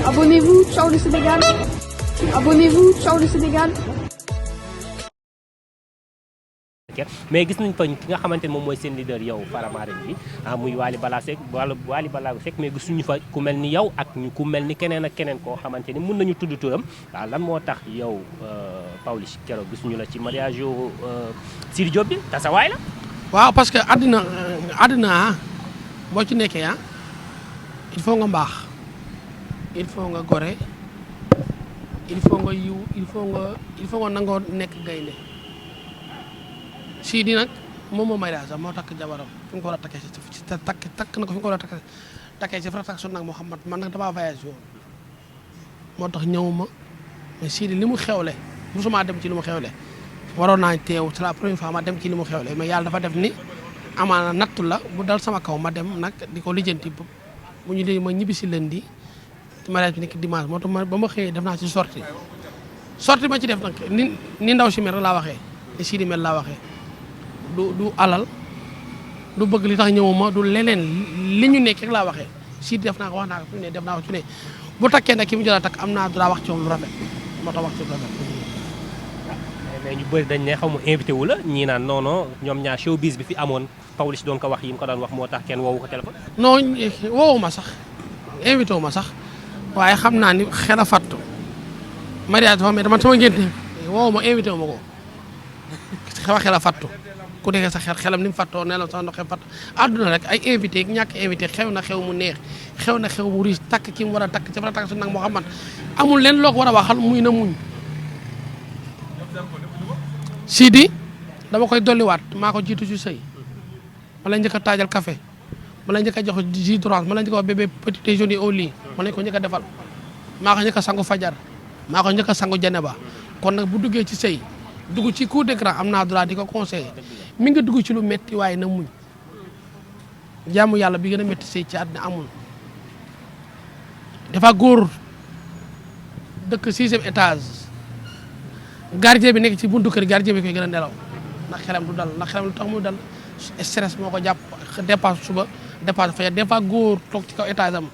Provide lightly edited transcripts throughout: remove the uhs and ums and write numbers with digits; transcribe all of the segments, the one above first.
Abonnez-vous, ciao le Sénégal. Abonnez-vous, ciao le Sénégal. mais gis nañ fa ki nga xamante ne moom mooy seen leader yow Faramareen bi muy Waly Ballago Seck mais gisuñu fa ku mel ni yow ak ku mel ni keneen ak keneen koo xamante ni mën nañu tudd turam waaw lan moo tax yow Pawlish keroog gisuñu la ci mariage yu Sidi Diop bi tasawaay la. waaw parce que àddina boo ci nekkee il faut nga mbaax il faut nga gore il faut nga yiw il faut nga nangoo nekk gaynde Sidi nag moom moo mariage moo takk jabaram fi nga ko war a takkee si takk na ko fi nga ko war a takkee si fraction nag Mouhamad man nag damaa voyage woon moo tax ñëwuma mais Sidi li mu xewle mosuma dem ci li mu xewle waroon naa teew c'est la première fois ma dem ci li mu xewle mais yàlla dafa def ni amaana nattu la bu dal sama kaw ma dem nag di ko lijjanti bu ñu dee ma ñibbi si lundi mariage bi nekk dimanche moo tax ba ma xëyee def naa ci sorti ma ci def nag ni ndaw si mel laa waxee ni Sidi mel laa waxee du alal du bëgg li tax ñëwuma du leneen li ñu nekk rek laa waxee Sidi def naa ko wax naa ko fi ne def naa ko ci ne bu takkee nag ki mu jël a takk am naa droit wax ci moom lu rafet moo tax wax ci lu rafet. mais ñu bëri dañ ne xaw ma invité wu la ñii naan non ñoom ñaar showbiz bi fi amoon Pawlish doon ko wax yi mu ko doon wax moo tax kenn woowu ko téléphone. non woowu ma sax invité wu ma sax waaye xam naa ni xel a fattu mariage dafa mais man sama ngénte woowu ma invité wu ma ko xel a fattu ku nekkee sa xelam ni mu fattoo ne la sax ndox fattu àdduna rek ay invité ñàkk invité xew na xew mu neex xew na xew mu riche takk ki mu war a takk ci war a takk su nag moo xam amul leen loo ko war a waxal muy na muñ Sidi dama koy dolliwaat maa ko jiitu ci sëy ma lay njëkk a taajal café ma lay njëkk a jox jus d'orange ma lay njëkk a wax bébé petit déjeuner au lit ma lay ko njëkk a defal maa ko njëkk a sangu fajar maa ko njëkk a sangu janeba kon nag bu duggee ci sëy dugg ci cour d'écran am naa droit di ko conseiller mi nga dugg ci lu metti waaye na muñ jaamu yàlla bi gën a metti sëy ci àddina amul dafa góor dëkk 6e étage gardien bi nekk ci buntu kër gardien bi koy gën a nelaw ndax xelam du dal ndax xelam lu tax mu dal stress moo ko jàpp dépasse suba dépasse fajar des fois góor toog ci kaw étage am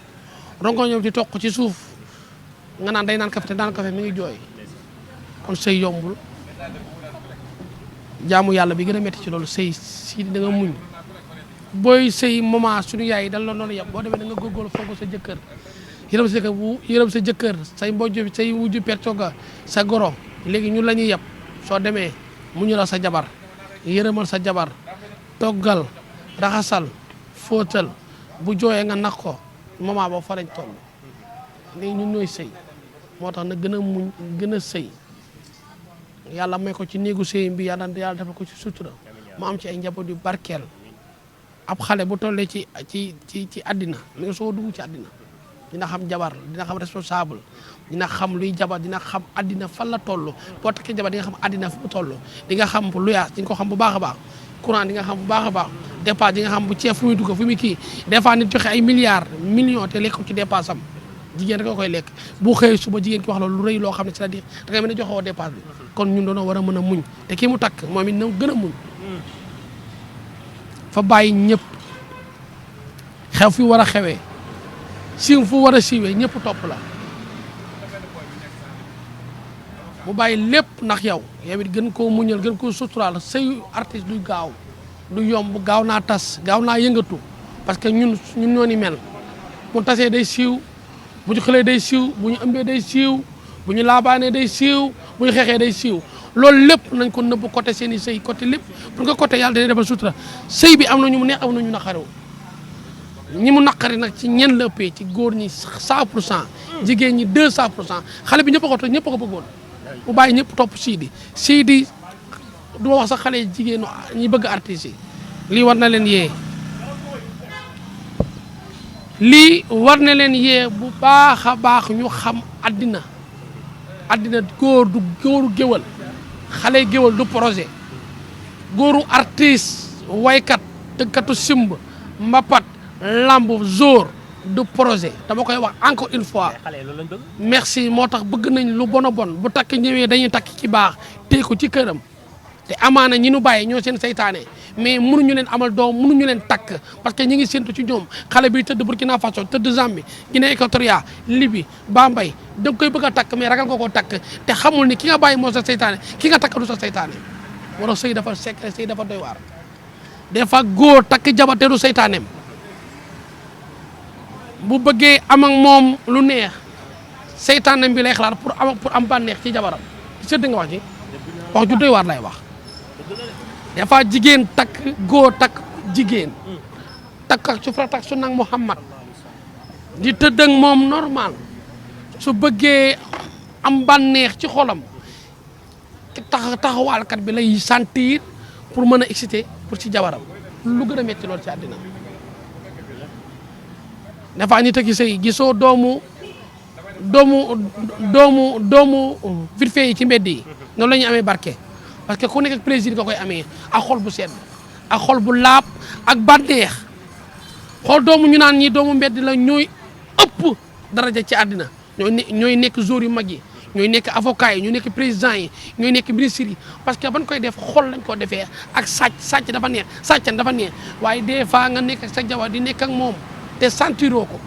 ronko ñoom ci toog ci suuf nga naan day naan café te naan café mi ngi jooy kon sëy yombul jaamu yàlla bi gën a métti ci loolu sëy si da nga muñ booy sëy moment suñu yaay dal la noonu yëpp boo demee da nga góorgóorlu fonk sa jëkkër yërëm sa jëkkër say mbojj say wujju percoga sa goro léegi ñun la ñuy yeb soo demee muñu la sa jabar yërëmal sa jabar toggal raxasal fóotal bu jooyee nga nax ko moment boobu fa lañ toll léegi ñun ñooy sëy moo tax na gën a muñ gën a sëy yàlla may ko ci néegu sëy bi yàlla defal ko ci sutura mu am ci ay njaboot yu barkeel ab xale bu tollee ci àddina mi nga soo dugg ci àddina dina xam jabar dina xam responsable dina xam luy jabar dina xam àddina fan la toll boo takkee jabar di nga xam àddina fu mu toll di nga xam luyaas di nga ko xam bu baax a baax courant di nga xam bu baax a baax dépense di nga xam bu ceeb fu muy dugg fu muy kii des fois nit joxe ay milliards millions te lekk ci dépense am jigéen rek nga koy lekk bu xëyee suba jigéen ki wax loolu lu rëy loo xam ne c'est-à-dire da ngay mën a joxe woo dépense bi kon ñun doona war a mën a muñ te kii mu takk moom it na gën a muñ fa bàyyi ñëpp xew fi war a xewee siiw fu war a siiwee ñëpp topp la mu bàyyi lépp ndax yow it gën koo muñal gën koo suturaal sëyu artiste du gaaw du yomb gaaw naa tas gaaw naa yëngatu parce que ñun ñoo ni mel mu tasee day siiw bu ñu xëlee day siiw bu ñu ëmbee day siiw bu ñu laabaanee day siiw bu ñu xeexee day siiw loolu lépp nañ ko nëbb côté seen i sëy côté lépp pour nga côté yàlla dañuy defal sutura sëy bi am na ñu mu neex am na ñu naqarew ñi mu naqari nag ci ñen la ëppee ci góor ñi 100% jigéen ñi 200% xale bi ñëpp a ko bëggoon mu bàyyi ñëpp topp Sidi du ma wax sax xale jigéenu ñi bëgg artistes yi lii war na leen yee bu baax a baax ñu xam àddina góoru géwal xale géwal du projet góoru artiste waykat tëggkatu simb mbapat lamb zóor du projet dama koy wax encore une fois merci moo tax bëgg nañ lu bon a bon bu takk ñëwee dañuy takk ci baax téye ko ci këram te amaana ñi nu bàyyi ñoo seen saytaane mais mënuñu leen amal doom mënuñu leen takk parce que ñi ngi séntu ci ñoom xale bi tëdd Burkina Faso tëdd Zambie Guinée Équatoriale Libye Bambey da nga koy bëgg a takk mais ragal nga koo takk te xamul ni ki nga bàyyi moo sa saytaane ki nga takk du sa saytaane wala sëy dafa secret sëy dafa doy waar des fois góor takk jabar te du saytaaneem bu bëggee am ak moom lu neex saytaaneem bi lay xalaat pour am bànneex ci jabaram sëdd nga wax ji wax ju doy waar lay wax des fois jigéen takk góor takk jigéen takk ak su farata ak su nag Muhammad di tëdd ak moom normal su bëggee am bànneex ci xolam taxawaalkat bi lay sentir pour mën a exciter pour ci jabaram lu gën a metti loolu ci àddina des fois nit a gisee gisoo doomu vite fait yi ci mbedd yi noonu la ñuy amee barke parce que ku nekk ak plaisir nga koy amee ak xol bu sedd ak xol bu laab ak bànneex xool doomu ñu naan ñi doomu mbedd la ñooy ëpp daraja ci àddina ñooy nekk joueurs yu mag yi ñooy nekk avocat yi ñooy nekk président yi ñooy nekk ministre yi parce que ban koy def xol lañ ko defee ak sàcc dafa neex sàccan dafa neex waaye des fois nga nekk ak sa jabar di nekk ak moom te sentiroo ko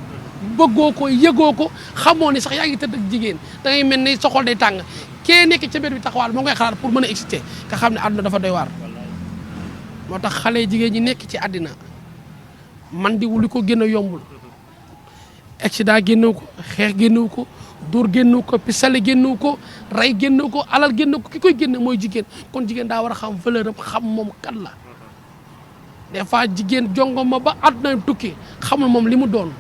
bëggoo ko yëgoo ko xamoo ne sax yaa ngi tëdd ak jigéen da ngay mel ne sa xol day tàng kee nekk ca mbir bi taxawaal moo koy xalaat pour mën a exciter nga xam ne àdduna dafa doy waar moo tax xale jigéen ñi nekk ci àddina man di li ko gën a yombul accident génnew ko xeex génnew ko dóor génnew ko pisale génnew ko rey génnew ko alal génnew ko ki koy génne mooy jigéen kon jigéen daa war a xam valeur am xam moom kan la des fois jigéen jongo ma ba àdduna tukki xamul moom li mu doon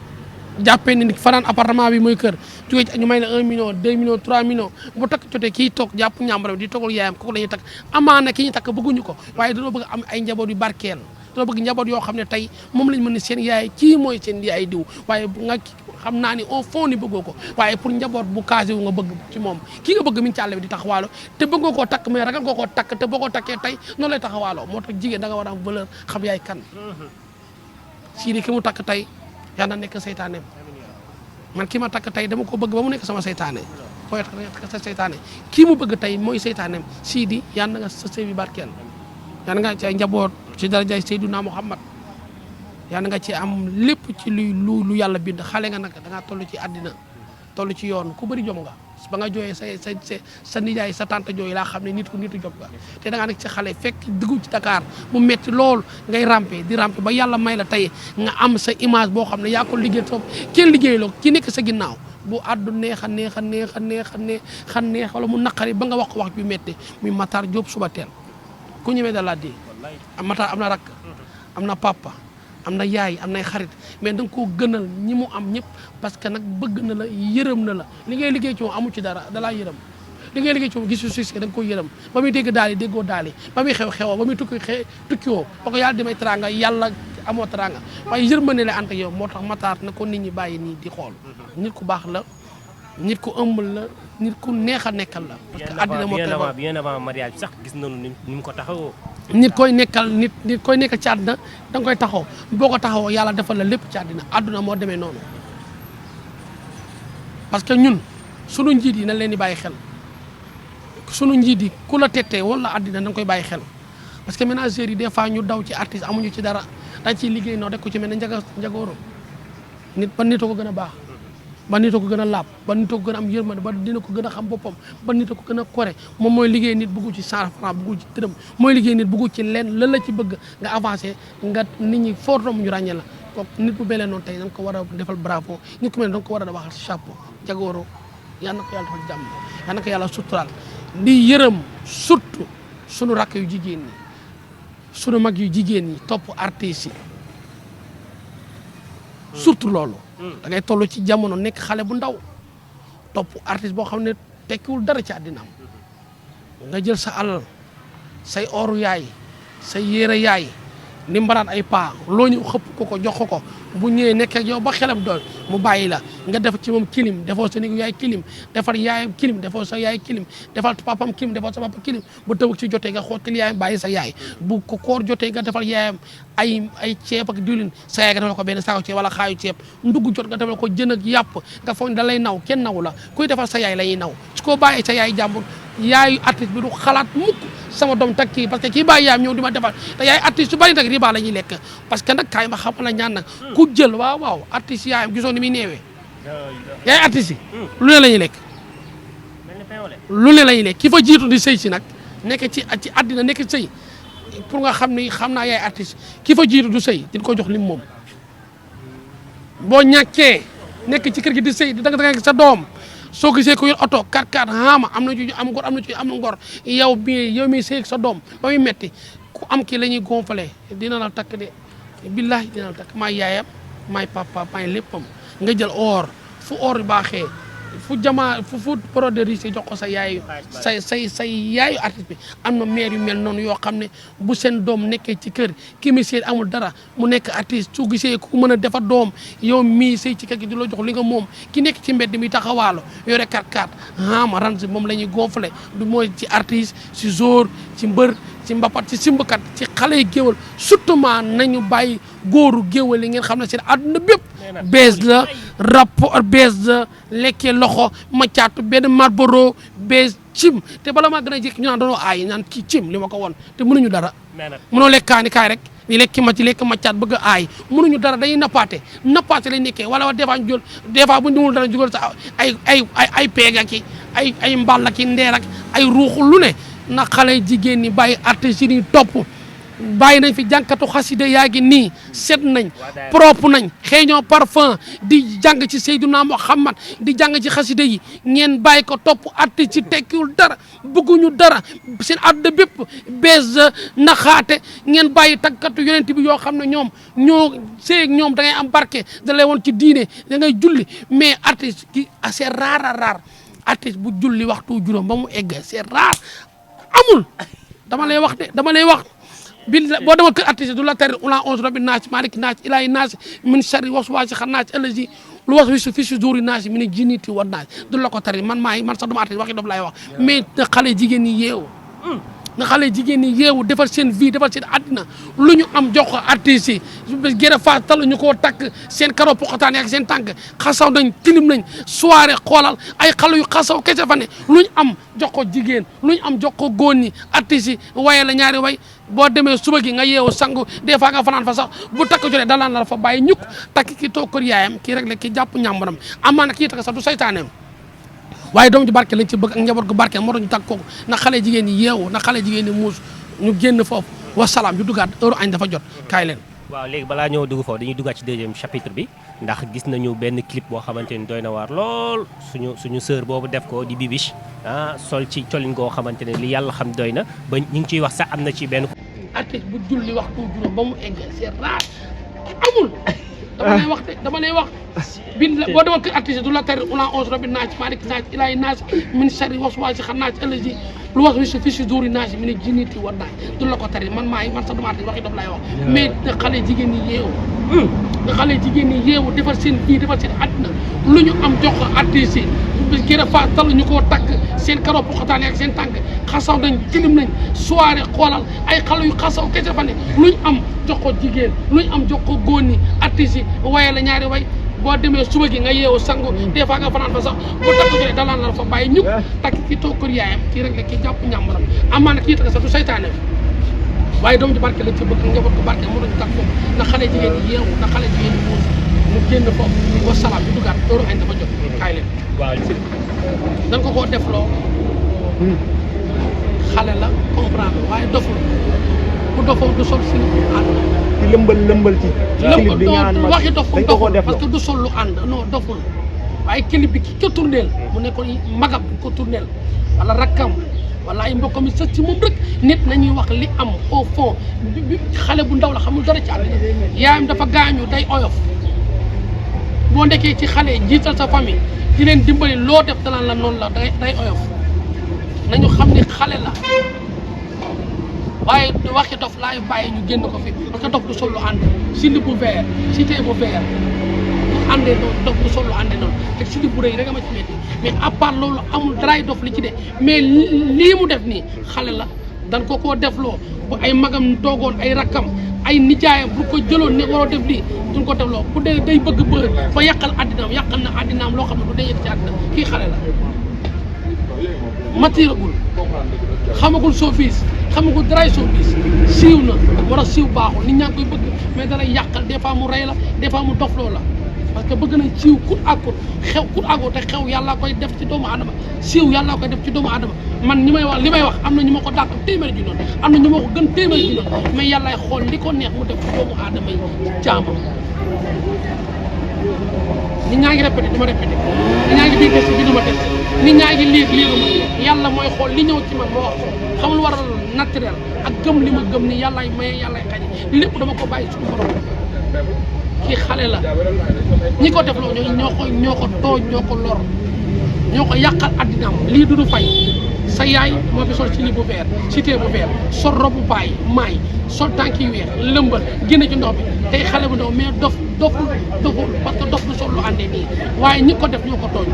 jàppee ni fanaan appartement bi mooy kër jógee ci ñu may la 1 million 2 millions 3 millions bu takk jotee kii toog jàpp ñàmbaram di toogal yaayam kooku la ñuy takk amaana ki ñuy takk bëgguñu ko waaye dañoo bëgg am ay njaboot yu barkeel dañoo bëgg njaboot yoo xam ne tey moom lañ mën ne seen yaay kii mooy seen yaay diw waaye nga xam naa ni au fond ni bëggoo ko waaye pour njaboot bu casé wu nga bëgg ci moom kii nga bëgg mi ngi ci àll bi di taxawaaloo te bëggoo koo takk mais ragal nga koo takk te boo ko takkee tey noonu lay taxawaaloo moo tax jigéen da nga war a am valeur xam yaay kan sii di ki mu takk tey yaa na nekk seytaaneem man ki ma takk tey dama ko bëgg ba mu nekk sama seytaane koy takk sa seytaane kii mu bëgg tey mooy seytaaneem sii di yaa na nga sa sëy bi barkeel yaa na nga ci ay njaboot ci darajaay Seydina Muhammad yaa na nga ci am lépp ci lu yàlla bind xale nga nag da ngaa toll ci àddina toll ci yoon ku bëri jom nga ba nga jooyee sa nijaay sa tante jooy laa xam ne nitu jom nga te da ngaa nekk ci xale fekk dugg ci Dakar mu metti lool ngay rampe di rampe ba yàlla may la tey nga am sa image boo xam ne yaa ko liggéey soo kenn liggéeyaloo ki nekk sa ginnaaw bu àddu neex wala mu naqari ba nga wax ko wax ju metti muy Matar Diop suba teel ku ñëwee da laa di Matar am na rakk am na papa am na yaay am nay xarit mais da nga koo gënal ñi mu am ñëpp parce que nag bëgg na la yërëm na la li ngay liggéey ci moom amu ci dara da laa yërëm li ngay liggéey ci moom gisu succès da nga ko yërëm ba muy dégg daal yi déggoo daal yi ba muy xew-xewoo ba muy tukkiwoo ba ko yàlla dimay teranga yàlla amoo teranga waaye yërmande la ànd ak yow moo tax Matar na ko nit ñi bàyyi nii di xool nit ku baax la nit ku ëmb la nit ku neex a nekkal la parce que àddina moo bien avant mariage bi sax gis nañu ni mu ko taxawoo nit koy nekkal ci àddina da nga koy taxaw boo ko taxawoo yàlla defal la lépp ci àdduna moo demee noonu parce que ñun sunu njiit yi nañ leen di bàyyi xel sunu njiit yi ku la tettee wala àddina da nga koy bàyyi xel parce que ménageurs yi des fois ñu daw ci artiste amuñu ci dara dañ ciy liggéey noonu rek ku ci mel ne njagóoro nit ba nit a ko gën a baax ba nit a ko gën a laab ba nit a ko gën a am yërmande ba dina ko gën a xam boppam ba nit a ko gën a kore moom mooy liggéey nit bëggu ci 100 francs bëggu ci dërëm mooy liggéey nit bëggu ci leen lan la ci bëgg nga avancé nga nit ñi foo romb ñu ràññee la kooku nit bu belee noonu tey da nga ko war a defal bravo nit ku mel ne da nga ko war a waxal chapeau Jagoro yal na ko yàlla defal jàmm yal na ko yàlla suturaal di yërëm surtout sunu rakk yu jigéen ñi sunu mag yu jigéen ñi topp artistes yi surtout loolu da ngay toll ci jamono nekk xale bu ndaw topp artiste boo xam ne tekkiwul dara ci àddinaam nga jël sa alal say oru yaay say yére yaay ni mbaraan ay paa loo ñëw xëpp ko jox ko bu ñëwee nekk ak yow ba xelam doon mu bàyyi la nga def ci moom kilim defoo sa néegu yaay kilim defal yaayam kilim defoo sa yaay kilim defal papam kilim defoo sa papa kilim bu tëwëg ci jotee nga xottil yaayam bàyyi sa yaay bu ko koor jotee nga defal yaayam ay ceeb ak diwlin sa yaay nga defal ko benn saako ceeb wala xaayu ceeb ndugg jot nga defal ko jën ak yàpp nga foog da lay naw kenn naw la kuy defal sa yaay la ñuy naw su ko bàyyee sa yaay jàmbur yaayu artiste bi du xalaat mukk sama doom tag kii parce que kii bàyyi yaayam ñëw di ma defal te yaay artiste su bari nag riba la ñuy lekk parce que nag kaay ma xam la ñaan nag ku jël waaw artiste yaayam gisoo ni muy neewee yaay artiste yi lu ne la ñuy lekk lu ne la ñuy lekk ki fa jiitu di sëy si nag nekk ci àddina nekk sëy pour nga xam ni xam naa yaay artiste ki fa jiitu du sëy din ko jox lim moom boo ñàkkee nekk ci kër gi di sëy di danga sa doom soo gisee ko yor oto 4x4 xaama am na ci am ngor am na ci am ngor yow mi sëy sa doom ba muy metti ku am kii la ñuy gonflé dina la takk de billahi dina la takk maay yaayam maay papa maay léppam nga jël or fu or baaxee fu broderie si jox ko sa yaayu say yaayu artiste bi am na maire yu mel noonu yoo xam ne bu seen doom nekkee ci kër ki mi seen amul dara mu nekk artiste su gisee ku mën a defar doom yow mii sëy ci kër gi di la jox li nga moom ki nekk ci mbedd mi taxawaalo yore 4x4 ama range moom la ñuy gonflé du mooy ci artiste si jour ci mbër ci mbapat ci simbakat ci xale yi géwal surtout nañu bàyyi góoru géwal yi ngeen xam ne seen àdduna bépp bees la rapport bees la lekkee loxo macaatu benn Marlboro bees cim te bala maa gën a jékki ñu naan dañoo aay naan kii cim li ma ko won te mënuñu dara mënoo lekkaani kaay rek di lekki lekk macaat bëgg a aay mënuñu dara dañuy nappaate lañ nekkee wala des fois ñu jël des fois bu ñu dimul dara jugal sa ay peega ki ay mballa ki ndeer ak ay ruuxu lu ne na xale jigéen ñi bàyyi artistes yi topp bàyyi nañ fi jànkatu xasida yaa ngi nii set nañ propre nañ xeeñoo parfum di jàng ci Seydina Muhammad di jàng ci xasida yi ngeen bàyyi ko topp artistes yi tekkiwul dara bëgguñu dara seen àdduna bépp bees naxaate ngeen bàyyi tàggatu yonent bi yoo xam ne ñoom ñoo seeg ñoom da ngay am barke da lay woon ci diine da ngay julli mais artiste ki c'est rare artiste bu julli waxtu juróom ba mu egg c'est rare amul dama lay wax boo demal kër artiste du la tari ulan 11 rabbi naas maaliki naas ilaahi naas min sharri waswaasi xannaas allazi lu was fi suduuri naas min jinnati wan naas du la ko tari man sax duma artiste waxi dof laay wax mais na xale jigéen ñi yeewu na xale jigéen ñi yeewu defal seen vie defal seen àddina lu ñu am jox ko artistes yi gërë fa talu ñu koo takk seen karo poxataan ak seen tànk xasaw nañ tilim nañ soirée xoolal ay xale yu xasaw kese fa ne lu ñu am jox ko jigéen lu ñu am jox ko góor ñi artistes yi waye la ñaari way boo demee suba gi nga yeewu sangu des fois nga fanaan fa sax bu takk jotee dalaan la fa bàyyi ñukk takk ki toog kër yaayam kii rek la ki jàpp ñàmbaram amaana kii takk sax du saytaaneem waaye doom ji barke lañ ci bëgg ak njaboot gu barke moo tax ñu tàgg kooku na xale jigéen ñi yeewu na xale jigéen ñi muus ñu génn foofu wasalaam ñu duggaat heure añ dafa jot kaay leen. waaw léegi balaa ñëw dugg foofu dañuy duggaat ci deuxième chapitre bi ndax gis nañu benn clip boo xamante ni doy na waar lool suñu sœur boobu def ko di Bibiche sol ci colin goo xamante ne li yàlla xam doy na ba ñu ngi ciy wax sax am na ci benn. artiste bu julli waxtu juróom ba mu egg c'est rare amul. dama lay wax boo demal kër artiste du la tari ulan 11 rabbi naas maaliki naas ilaahi naas min sharri waswaasi xannaas allazi lu was fi suduuri naas min jinnati wan naas du la ko tari man sax duma artiste waxi dof laay wax mais na xale jigéen ñi yeewu na xale jigéen ñi yeewu defal seen vie defal seen àddina lu ñu am jox ko artistes yi gërë fa talu ñu koo takk seen karo poxataan ak seen tànk xasaw nañ tilim nañ soirée xoolal ay xale yu xasaw kese fa ne lu ñu am jox ko jigéen lu ñu am jox ko góor ñi artistes yi waye la ñaari way boo demee suba gi nga yeewu sangu des fois nga fanaan fa sax bu takk jotee dalaan la fa bàyyi ñukk takk ki toog kër yaayam kii rek la ki jàpp ñàmbaram amaana kii takk sax du saytaane waaye doom ji barke lañ ci bëgg njaboot ko barke moo tax ñu tàgg foofu na xale jigéen ñi yeewu na xale jigéen ñi muus ñu génn foofu wasalaam ñu duggaat heure añ dafa jot kaay leen waaw dañ ko koo defloo xale la comprendre waaye doful bu dofoon du sol si ànd ci lëmbal ci clip bi nga naan waxi dof parce que du sol lu ànd non doful waaye clip bi ki ko tourneel mu nekkoon magam ko tourneel wala rakkam wala ay mbokkam yi sës ci moom rek nit nañuy wax li am au fond bi xale bu ndaw la xamul dara ci àddina yaayam dafa gaañu day oyof boo nekkee ci xale jiital sa famille di leen dimbali loo def danaan la noonu la day oyof nañu xam ni xale la waaye waxi dof laay bàyyi ñu génn ko fi parce que dof du sol lu ànd sili bu vert cité bu vert bu àndee noonu dof du sol lu àndee noonu te sili bu rëy rek a ma ci metti mais à part loolu amul daraay dof li ci de mais lii mu def nii xale la dan ko koo defloo bu ay magam toogoon ay rakkam ay nijaayam bu ko jëloon ne waroo def lii duñ ko defloo bu dee day bëgg bër ba yàqal na addinaam loo xam ne du day yëg ci àddina kii xale la matiragul xamagul soofis xam nga daraay showbiz siiw na war a siiw baaxul nit ñaa ngi koy bëgg mais dalay yàqal des fois mu rey la des fois mu dofloo la parce que bëgg nañ siiw kut ak kut xew kut ak kut te xew yàlla koy def ci doomu adama siiw yàlla koy def ci doomu adama man ñi may wax li may wax am na ñu ma ko dàq téeméeri ji noonu am na ñu ma ko gën téeméeri ji noonu mais yàllaay xool li ko neex mu def ci doomu adama yi jaamam nit ñaa ngi répété du ma répété nit ñaa ngi biir test bi du ma test nit ñaa ngi liiru ma yàlla mooy xool li ñëw ci man ma wax xamul waral naturel ak gëm li ma gëm ni yàllaay maye yàllaay xañe lépp dama ko bàyyi suñu borom kii xale la ñi ko def loolu ñoo ko tooñ ñoo ko lor ñoo ko yàqal addinaam lii du fay sa yaay moo fi sol ci li bu vert cité bu vert sol robu baay maay sol tànk yu weex lëmbal génne ci ndox bi tey xale bu ndaw mais doful parce que dof du sol lu àndee nii waaye ñi ko def ñoo ko tooñ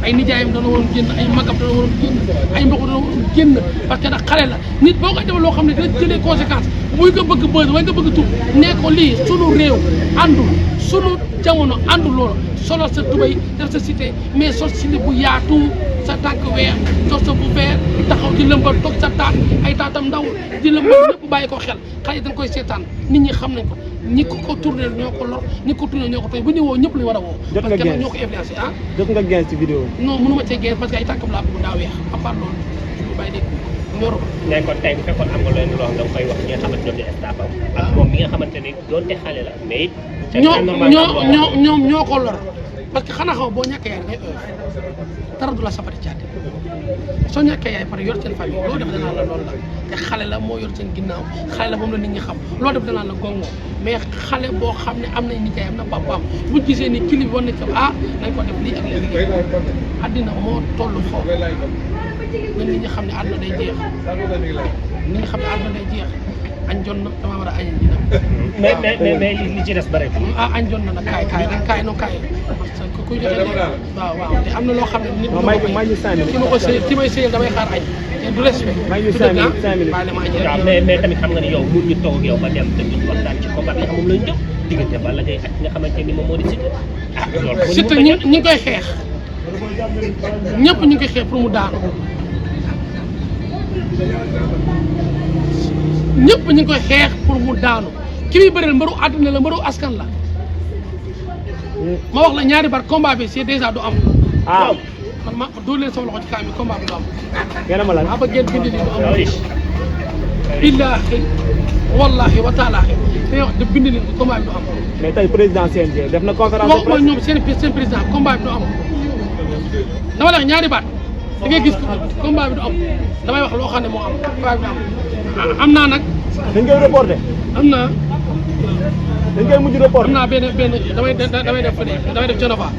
ay nijaayam dana waroon génn ay magam dana waroon génn ay mbokk dana waroon génn parce que nag xale la nit boo koy def loo xam ne dina jëlee conséquence muy nga bëgg bës way nga bëgg tur nee ko lii sunu réew àndul sunu jamono àndul loolu solo sa tubay def sa cité mais sol si bu yaatu sa tànk weex sol sa bu vert taxaw di lëmbal toog sa taat ay taatam ndaw di lëmbal ñëpp bàyyi ko xel xale yi dañ koy seetaan nit ñi xam nañ ko ñi ko tourné ñoo ko lor ñi ko tourné ñoo ko tooy bu ñu woo ñëpp lañu war a woo parce que ñoo ko influencé ah jot nga gens ci vidéo non mënu ma cee gens parce que ay tànkam laa bëgg daa weex à part loolu bu bàyyi dégg ñoro léegi kon tey bu fekkoon am nga leen loo xam nga koy wax ñi nga xamante ñoom di staff ak moom mi nga xamante ne doonte xale la mais ñoo ko lor parce que xanaa xaw boo ñàkkee yaay dangay dara du la safari caati soo ñàkkee yaay pare yor seen famille loo def danaa la loolu la te xale la moo yor seen ginnaaw xale la moom la nit ñi xam loo def danaa la gongo mais xale boo xam ne am nañ nijaay am na papaam buñ gisee ni clip war na ci nañ ko def lii ak lii àddina moo toll foofu na nit ñi xam ne àdduna day jeex nit ñi xam ne àdduna day jeex añ jot na dama war a añ ji nag mais li ci des bëri añ jot na nag kaay parce que kuy joxe léegi waaw te am na loo xam ne nit ki ma ko sëy ki may sëyal damay xaar añ te du respect waaw mais tamit xam nga ni yow mun ñu toog ak yow ba dem te duñ waxtaan ci combat bi nga xam moom lañ jëm diggante Balla Gaye ak nga xamante ni moom moo di Siteu Siteu ñi ngi koy xeex ñëpp ñu ngi koy xeex pour mu daanu ñëpp ñu ngi koy xeex pour mu daanu ki muy bëreel mbaru àdduna la mbaru askan la ma wax la ñaari bar combat bi c'est déjà du am. ah man ma dóor leen sama loxo ci kaam bi combat bi du am. ngeen ma lan maa bëgg ngeen bind lii du am. billaahi wallaahi wa taalaahi dañuy wax de bind leen ko combat bi du am. mais tey président CNG def na conférence. wax ma ñoom seen président combat bi du am dama la wax ñaari baat da ngay gis combat bi du am damay wax loo xam ne moo am combat bi du am. am naa nag. dañ koy reporté. am naa. dañ koy mujj reporté. am naa benn damay def Genova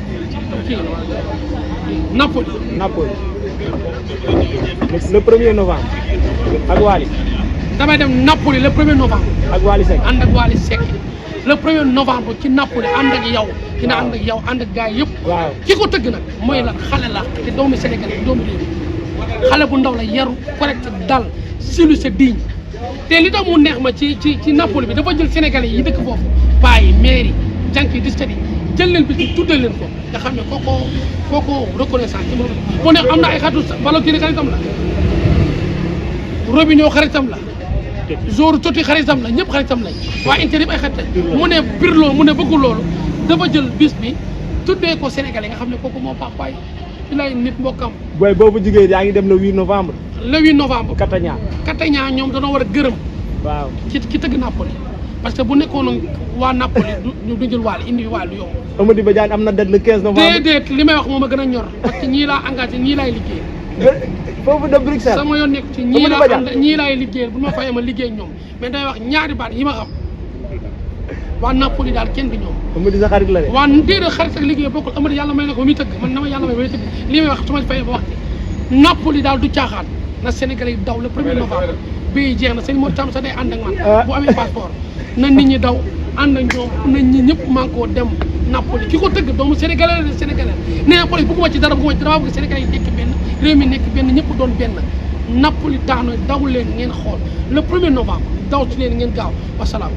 kii Napoli. le 1er novembre ak Wally. damay dem Napoli le 1er novembre. ak Wally Seck ànd ak Wally Seck le 1er novembre ci Napoli ànd ak yow. dina ànd ak yow ànd ak gars yëpp. waaw ki ko tëgg nag mooy lan xale la te doomu Sénégal doomu réew xale bu ndaw la yaru correct dal civilisé digne te li tax mu neex ma ci Napoli bi dafa jël Sénégalais yi dëkk foofu paa yi maire yi jànk yi distat yi jël leen bi ci tuddal leen ko nga xam ne kooko reconnaissance ci moom moo neex am na ay xaritu Balotelli xaritam la Robinho xaritam la Zoru Totti xaritam la ñëpp xaritam lañ waaye Inter yëpp ay xarit lañ mu ne Pirlo mu ne bëggul loolu dafa jël bis bi tuddee ko Sénégalais nga xam ne kooku moo baax waay fi lay nit mbokkam booy boobu jigéen yaa ngi dem le 8 novembre le 8 novembre Catania ñoom dañoo war a gërëm waaw ki tëgg Napoli parce que bu nekkoon waa Napoli du jël waal indi waal du yomb. Amady Badiane am na date le 15 novembre. déedéet li may wax moom a gën a ñor parce que ñii laa engagé ñii laay liggéey. foofu de Bruxelles. sama yoon nekk ci ñii laay liggéeyal bu ma fayee ma liggéey ñoom mais day wax ñaari baat yi ma xam waa Napoli daal kenn du ñoom. Amady sa xarit la de. waa déedéet xarit ak liggéey bokkul Amady yàlla may na ko ba muy tëgg man dama yàlla may ba muy tëgg li may wax su ma fayee ba wax Napoli daal du caaxaan na Sénégalais yi daw le 1er novembre bii jeex na sëñ Mor Tam sax day ànd ak man bu amee passeport na nit ñi daw ànd ak ñoom na ñi ñëpp man koo dem Napoli ki ko tëgg doomu Sénégalais la Sénégalais nee na Napoli bëgguma ci dara dama bëgg Sénégalais yi nekk benn réew mi nekk benn ñëpp doon benn Napoli taano daw leen ngeen xool le 1er novembre daw ci leen ngeen gaaw wasalaam.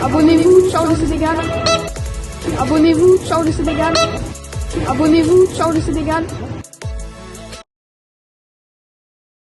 Abonnez-vous, ciao le Sénégal. Abonnez-vous, ciao le Sénégal. Abonnez-vous, ciao le Sénégal.